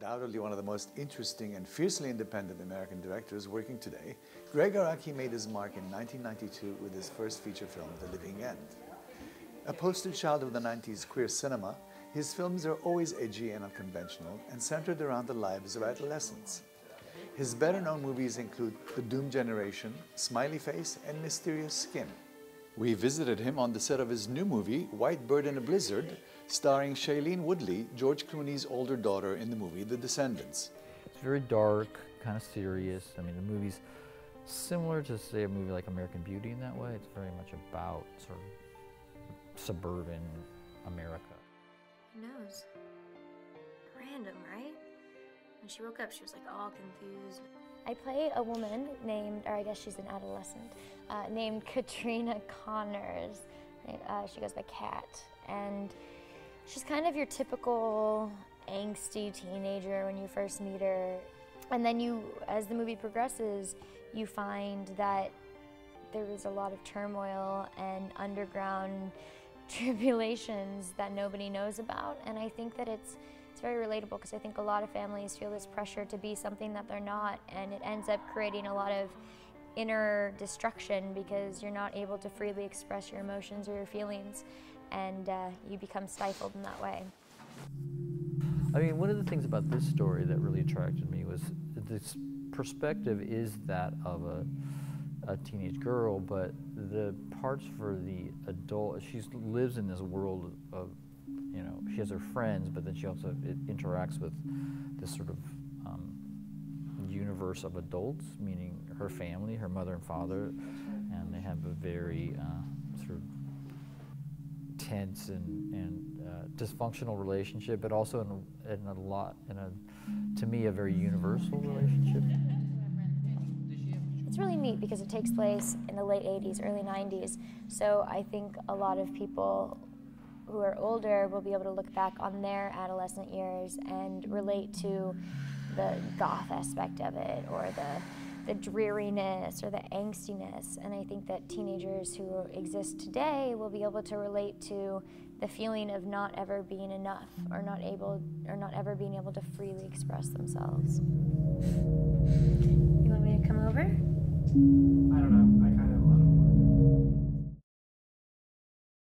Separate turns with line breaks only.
undoubtedly one of the most interesting and fiercely independent American directors working today, Gregg Araki made his mark in 1992 with his first feature film, The Living End. A poster child of the 90s queer cinema, his films are always edgy and unconventional and centered around the lives of adolescents. His better-known movies include The Doomed Generation, Smiley Face, and Mysterious Skin. We visited him on the set of his new movie, White Bird in a Blizzard, starring Shailene Woodley, George Clooney's older daughter in the movie The Descendants.
It's very dark, kind of serious. I mean, the movie's similar to, say, a movie like American Beauty in that way. It's very much about sort of suburban America.
Who knows? Random, right? When she woke up, she was like all confused.
I play a woman named, or I guess she's an adolescent, named Katrina Connors. She goes by Kat, and she's kind of your typical angsty teenager when you first meet her. And then as the movie progresses, you find that there is a lot of turmoil and underground tribulations that nobody knows about. And I think that it's very relatable because I think a lot of families feel this pressure to be something that they're not, and it ends up creating a lot of inner destruction because you're not able to freely express your emotions or your feelings, and you become stifled in that way.
I mean, one of the things about this story that really attracted me was this perspective is that of a teenage girl, but the parts for the adult, she lives in this world of, you know, she has her friends, but then she also interacts with this sort of universe of adults, meaning her family, her mother and father, and they have a very sort of tense and dysfunctional relationship, but also to me, a very universal relationship.
It's really neat because it takes place in the late 80s, early 90s, so I think a lot of people who are older will be able to look back on their adolescent years and relate to the goth aspect of it, or the dreariness or the angstiness. And I think that teenagers who exist today will be able to relate to the feeling of not ever being enough, or not ever being able to freely express themselves.
You want me to come over?
I don't know. I kind of